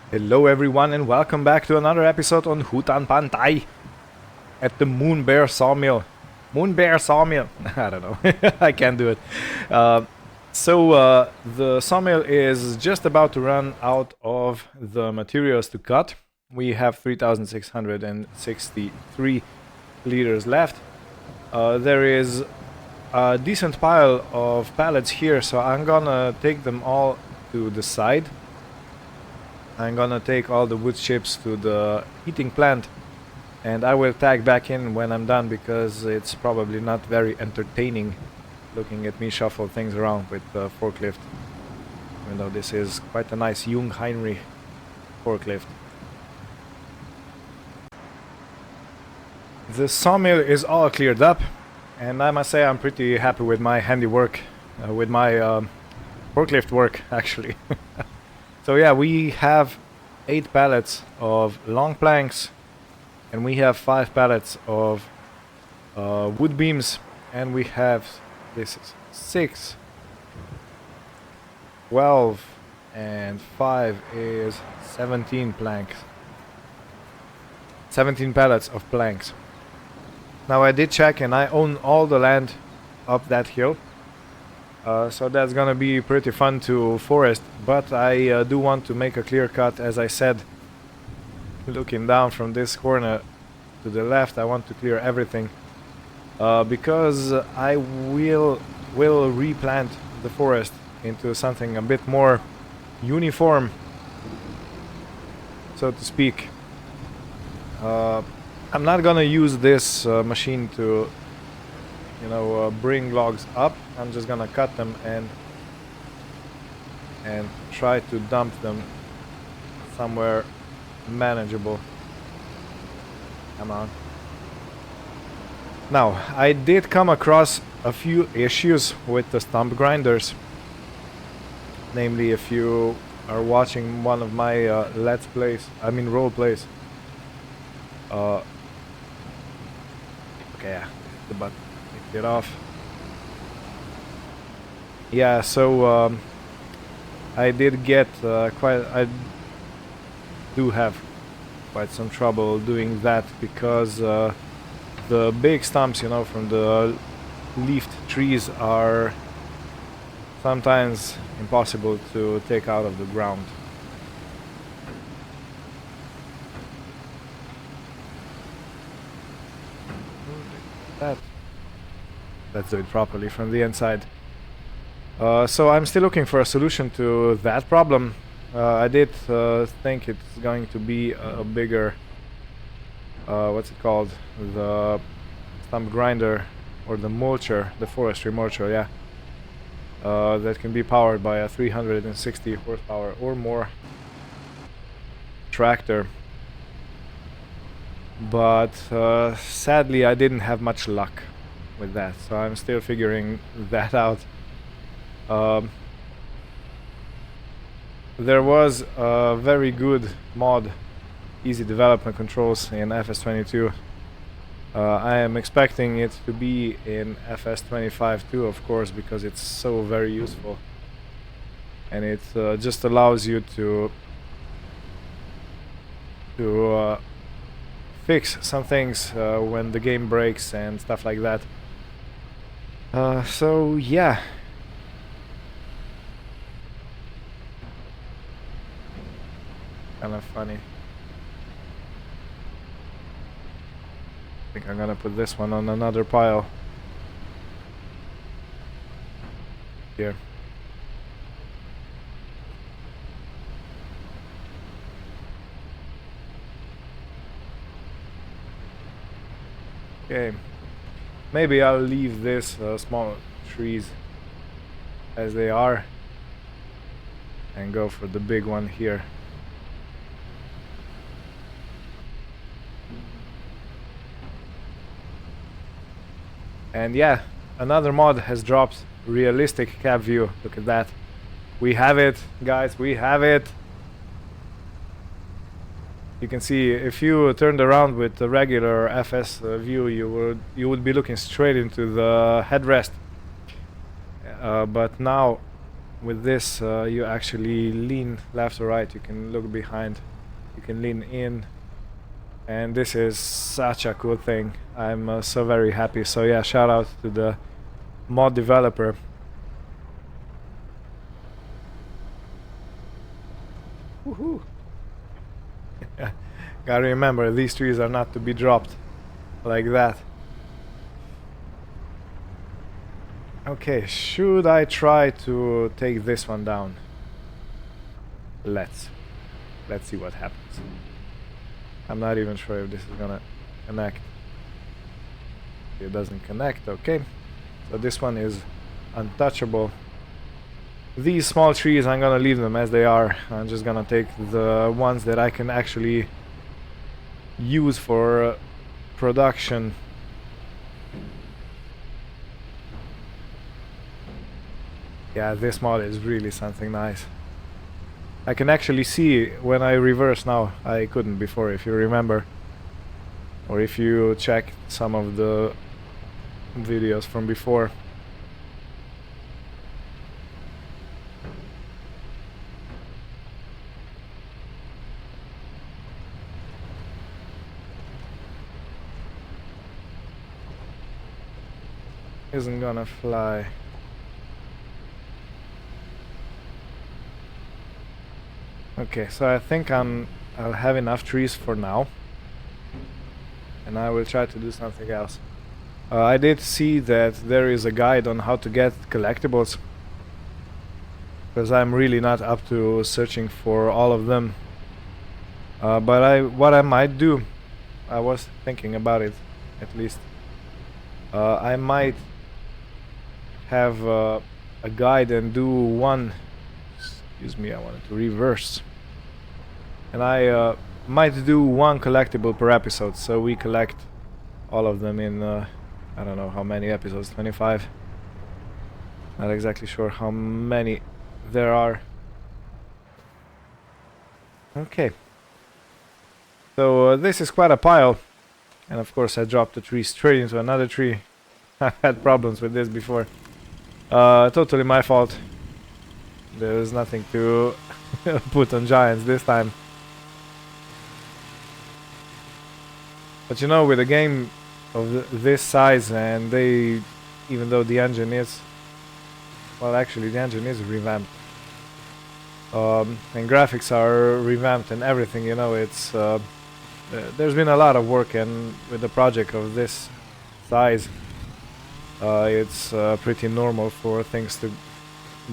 Hello everyone and welcome back to another episode on Hutan Pantai at the Moon Bear Sawmill. Moon Bear Sawmill. I don't know. I can't do it. The sawmill is just about to run out of the materials to cut. We have 3,663 liters left. There is a decent pile of pallets here, so I'm gonna take them all to the side. I'm gonna take all the wood chips to the heating plant, and I will tag back in when I'm done because it's probably not very entertaining looking at me shuffle things around with the forklift, even though this is quite a nice Jungheinrich forklift. The sawmill is all cleared up, and I must say I'm pretty happy with my handiwork, with my forklift work actually. So yeah, we have 8 pallets of long planks, and we have 5 pallets of wood beams, and we have, this is 6, 12, and 5 is 17 planks. 17 pallets of planks. Now I did check and I own all the land up that hill. So that's gonna be pretty fun to forest, but I do want to make a clear cut. As I said, looking down from this corner to the left, I want to clear everything because I will replant the forest into something a bit more uniform, so to speak. I'm not gonna use this machine to bring logs up. I'm just gonna cut them and try to dump them somewhere manageable. Come on. Now, I did come across a few issues with the stump grinders. Namely, if you are watching one of my let's plays, I mean role plays. Okay, yeah, the button. Get off. Yeah, so I did get I do have quite some trouble doing that because the big stumps, from the leafed trees are sometimes impossible to take out of the ground. Let's do it properly from the inside. So I'm still looking for a solution to that problem. I did think it's going to be a bigger, what's it called? The stump grinder or the mulcher, the forestry mulcher, yeah. That can be powered by a 360 horsepower or more tractor. But sadly I didn't have much luck with that, so I'm still figuring that out. There was a very good mod, easy development controls in FS22. I am expecting it to be in FS25 too, of course, because it's so very useful, and it just allows you to fix some things when the game breaks and stuff like that. So yeah. Kind of funny. I think I'm gonna put this one on another pile. Here. Okay. Maybe I'll leave this small trees as they are and go for the big one here. And yeah, another mod has dropped, realistic cab view. Look at that. We have it, guys, we have it. You can see if you turned around with the regular FS view, you would be looking straight into the headrest. But now with this you actually lean left or right, you can look behind, you can lean in, and this is such a cool thing. I'm so very happy. So yeah, shout out to the mod developer. Woohoo! Gotta remember, these trees are not to be dropped like that. Okay, should I try to take this one down? Let's see what happens. I'm not even sure if this is gonna connect. It doesn't connect, okay. So this one is untouchable. These small trees, I'm gonna leave them as they are. I'm just gonna take the ones that I can actually use for production. Yeah, this mod is really something nice. I can actually see when I reverse now. I couldn't before, if you remember. Or if you check some of the videos from before. Isn't gonna fly. Okay, so I think I'll have enough trees for now, and I will try to do something else. I did see that there is a guide on how to get collectibles, because I'm really not up to searching for all of them. But what I might do, I was thinking about it, at least. I might have a guide and do one. Excuse me, I wanted to reverse. And I might do one collectible per episode, so we collect all of them in I don't know how many episodes, 25. Not exactly sure how many there are. Okay. So this is quite a pile, and of course I dropped the tree straight into another tree. I've had problems with this before. Totally my fault. There's nothing to put on giants this time. But you know, with a game of this size, and even though the engine is, well, actually the engine is revamped, and graphics are revamped and everything, you know, it's there's been a lot of work, and with a project of this size, it's pretty normal for things to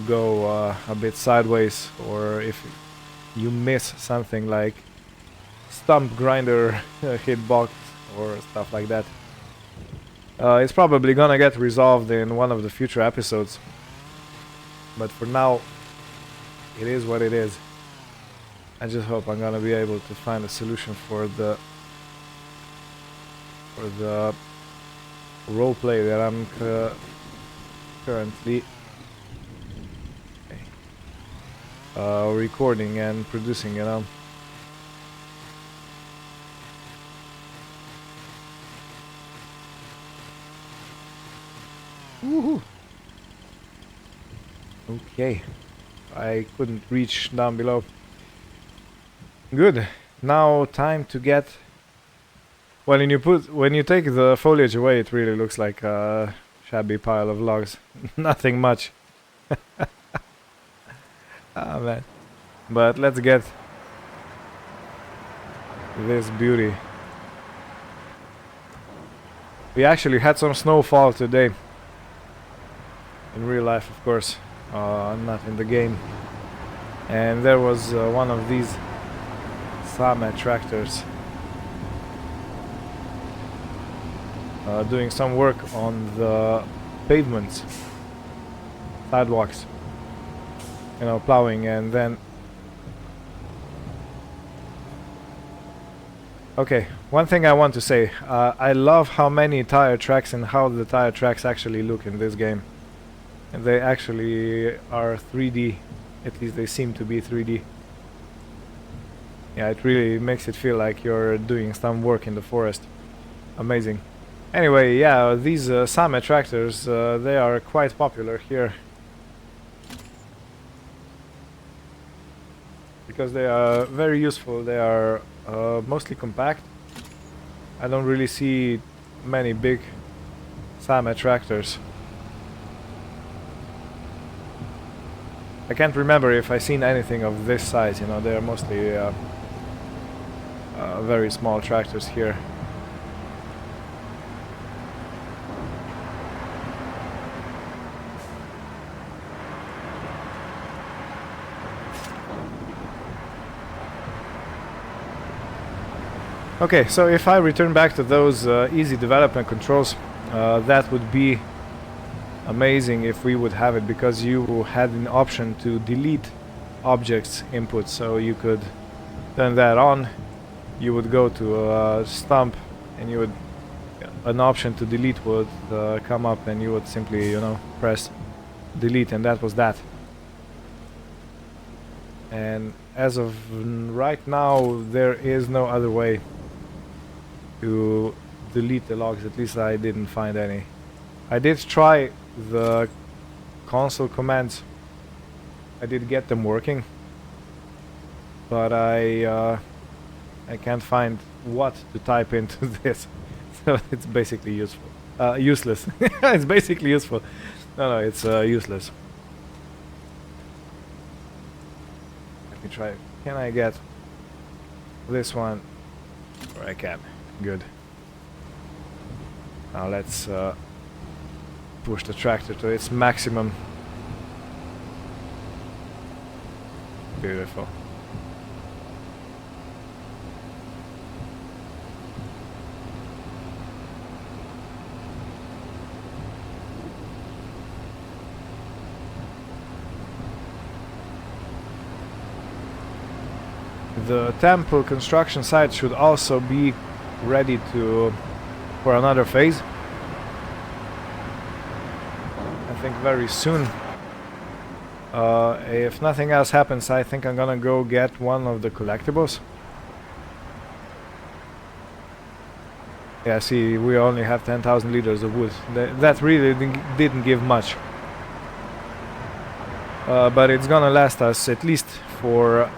go a bit sideways, or if you miss something like stump grinder hitbox or stuff like that. It's probably gonna get resolved in one of the future episodes, but for now it is what it is. I just hope I'm gonna be able to find a solution for the roleplay that I'm currently recording and producing, you know. Woohoo! Okay, I couldn't reach down below. Good. Now time to get. Well, when you take the foliage away, it really looks like a shabby pile of logs. Nothing much. Ah, man. But let's get this beauty. We actually had some snowfall today. In real life, of course, not in the game. And there was one of these Same tractors doing some work on the pavements, sidewalks, you know, plowing. And then okay, one thing I want to say, I love how many tire tracks and how the tire tracks actually look in this game. And they actually are 3D, at least they seem to be 3D. Yeah, it really makes it feel like you're doing some work in the forest. Amazing. Anyway, yeah, these Same tractors, they are quite popular here. because they are very useful. They are mostly compact. I don't really see many big Sama tractors. I can't remember if I've seen anything of this size, you know, they are mostly very small tractors here. Okay, so if I return back to those easy development controls, that would be amazing if we would have it, because you had an option to delete objects input, so you could turn that on. You would go to a stump and you would an option to delete would come up, and you would simply, you know, press delete, and that was that. And as of right now, there is no other way to delete the logs. At least I didn't find any. I did try the console commands. I did get them working, but I can't find what to type into this, so it's basically useful. Useless. It's basically useful. No, it's useless. Let me try. Can I get this one? Or I can. Good. Now let's push the tractor to its maximum. Beautiful. The temple construction site should also be ready for another phase. I think very soon. If nothing else happens, I think I'm gonna go get one of the collectibles. Yeah, see, we only have 10,000 liters of wood. That really didn't give much. But it's gonna last us at least for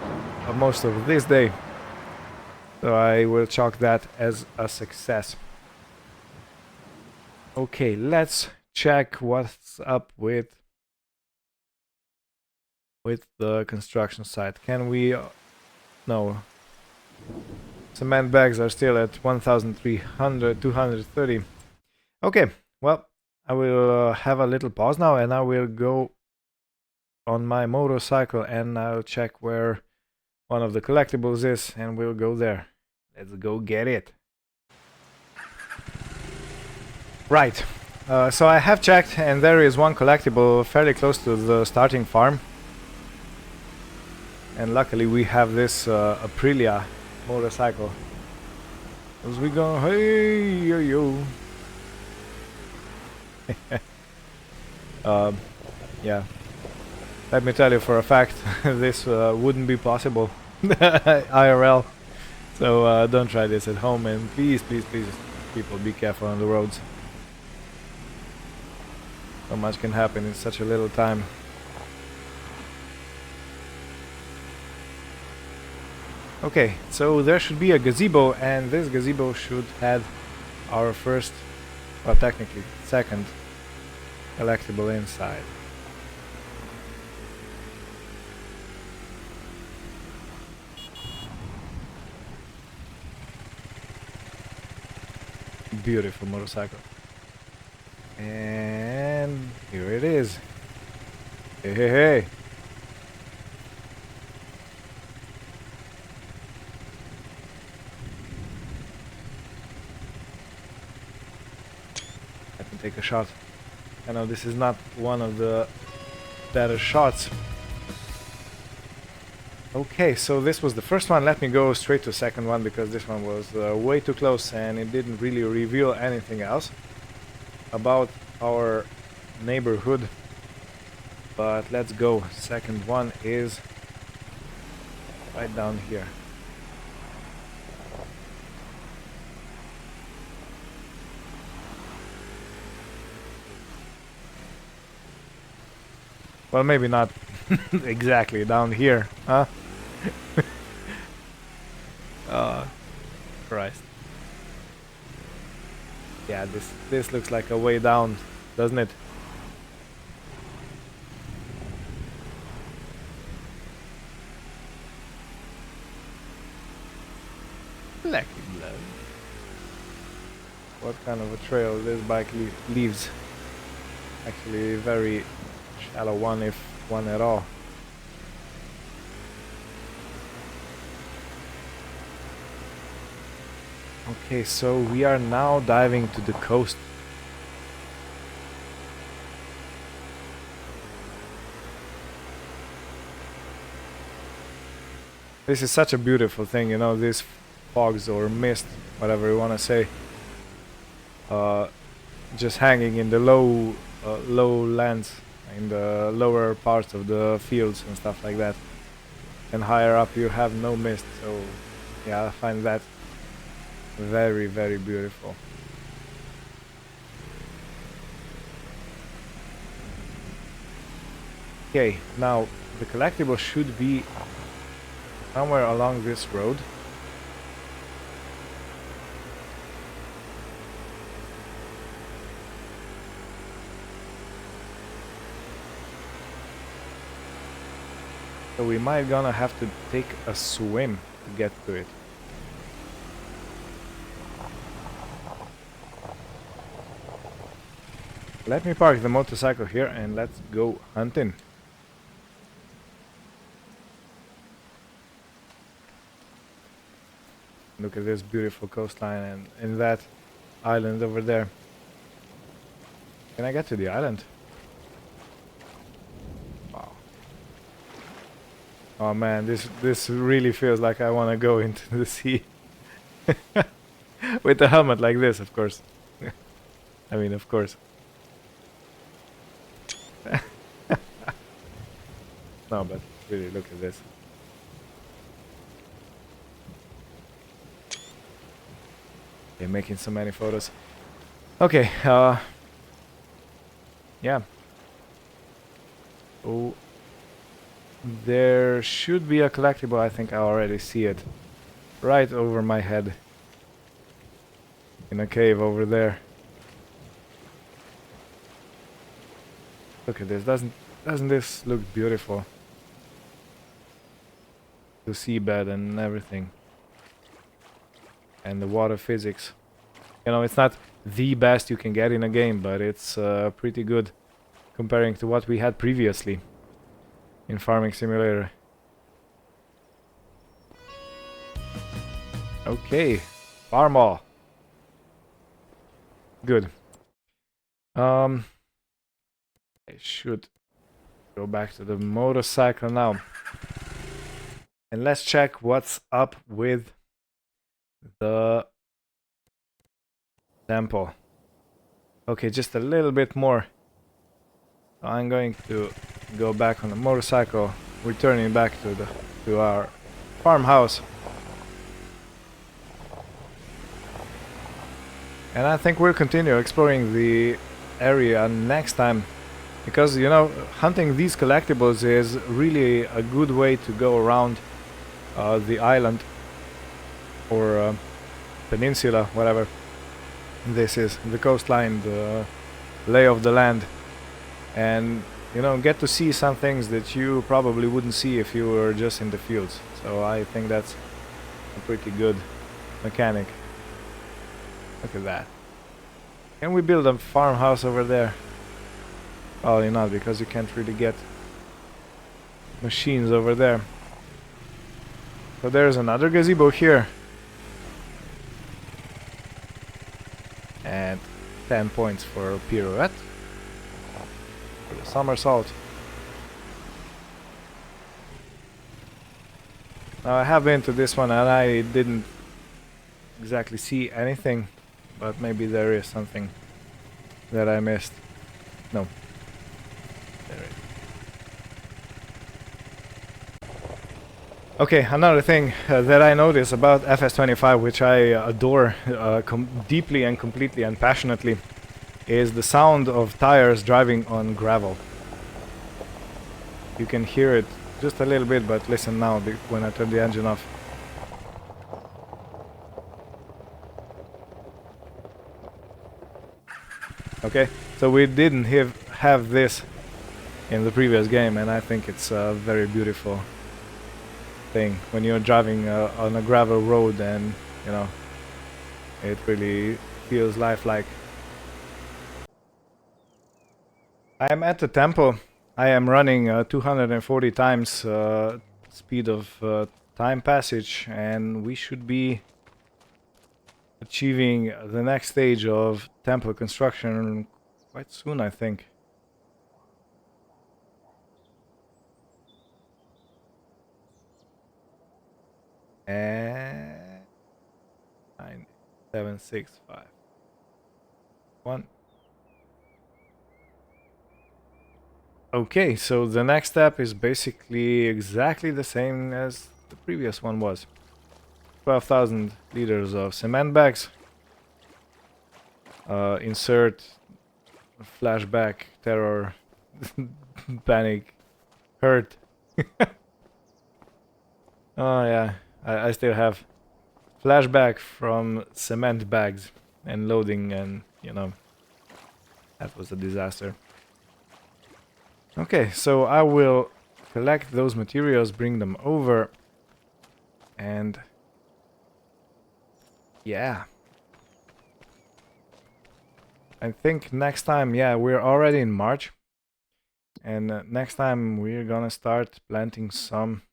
most of this day. So I will chalk that as a success. Okay, let's check what's up with the construction site. Can we... no. Cement bags are still at 230. Okay, well, I will have a little pause now, and I will go on my motorcycle and I'll check where one of the collectibles is, and we'll go there. Let's go get it. Right, so I have checked, and there is one collectible fairly close to the starting farm. And luckily we have this Aprilia motorcycle. As we go, hey yo yo. Yeah. Let me tell you for a fact, this wouldn't be possible IRL. So don't try this at home, and please, please, please, people, be careful on the roads. So much can happen in such a little time. Okay, so there should be a gazebo, and this gazebo should have our first, well, technically second collectible inside. Beautiful motorcycle. And here it is. Hey, hey, hey. I can take a shot. I know this is not one of the better shots. Okay, so this was the first one. Let me go straight to the second one, because this one was way too close and it didn't really reveal anything else about our neighborhood. But let's go. Second one is right down here. Well, maybe not exactly down here, huh? Oh, Christ. Yeah, this looks like a way down, doesn't it? Lucky blood. What kind of a trail this bike leaves? Actually, a very shallow one, if one at all. Okay, so we are now diving to the coast. This is such a beautiful thing, you know, these fogs or mist, whatever you want to say, just hanging in the low lands, in the lower parts of the fields and stuff like that. And higher up you have no mist, so yeah, I find that very, very beautiful. Okay, now the collectible should be somewhere along this road. So we might gonna have to take a swim to get to it. Let me park the motorcycle here and let's go hunting. Look at this beautiful coastline and that island over there. Can I get to the island? Wow. Oh man, this really feels like I want to go into the sea. With a helmet like this, of course. I mean, of course. No, but really, look at this. Okay, making so many photos. Okay, yeah. Oh, there should be a collectible. I think I already see it. Right over my head. In a cave over there. Look at this. Doesn't this look beautiful? The seabed and everything. And the water physics. You know, it's not the best you can get in a game, but it's pretty good comparing to what we had previously in Farming Simulator. Okay, farm all. Good. I should go back to the motorcycle now. And let's check what's up with the temple. Okay, just a little bit more. I'm going to go back on the motorcycle, returning back to our farmhouse. And I think we'll continue exploring the area next time. Because, you know, hunting these collectibles is really a good way to go around the island or peninsula, whatever this is, the coastline, the lay of the land, and you know, get to see some things that you probably wouldn't see if you were just in the fields. So I think that's a pretty good mechanic. Look at that. Can we build a farmhouse over there? Probably not, because you can't really get machines over there. So there's another gazebo here. And 10 points for a pirouette. For the somersault. Now I have been to this one and I didn't exactly see anything. But maybe there is something that I missed. No. There it is. Okay, another thing that I notice about FS25, which I adore deeply and completely and passionately, is the sound of tires driving on gravel. You can hear it just a little bit, but listen now when I turn the engine off. Okay, so we didn't have this in the previous game, and I think it's a very beautiful thing when you're driving on a gravel road, and you know, it really feels lifelike. I am at the temple. I am running 240 times speed of time passage, and we should be achieving the next stage of temple construction quite soon, I think. And 9, 7, 6, 5, 1. Okay, so the next step is basically exactly the same as the previous one was. 12,000 liters of cement bags. Insert flashback, terror, panic, hurt. Oh yeah, I still have flashback from cement bags and loading, and you know, that was a disaster. Okay, so I will collect those materials, bring them over, and yeah. I think next time, yeah, we're already in March, and next time we're gonna start planting some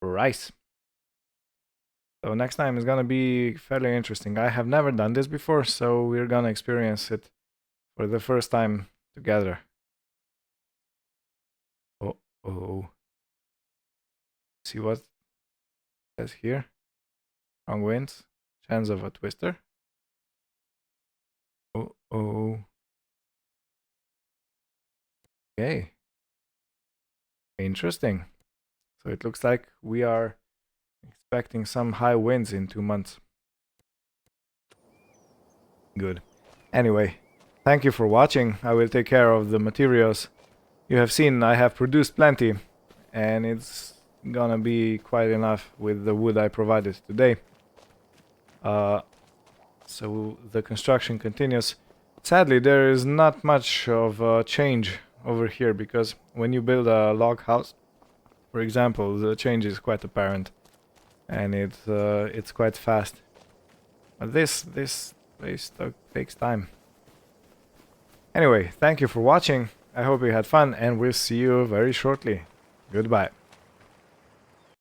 rice. So next time is gonna be fairly interesting. I have never done this before, so we're gonna experience it for the first time together. Oh, oh. See what it says here? Strong winds, chance of a twister. Oh, oh. Okay. Interesting. So it looks like we are expecting some high winds in 2 months. Good. Anyway, thank you for watching. I will take care of the materials. You have seen I have produced plenty, and it's gonna be quite enough with the wood I provided today. So the construction continues. Sadly, there is not much of a change over here, because when you build a log house, for example, the change is quite apparent, and it's quite fast. But this place takes time. Anyway, thank you for watching. I hope you had fun, and we'll see you very shortly. Goodbye.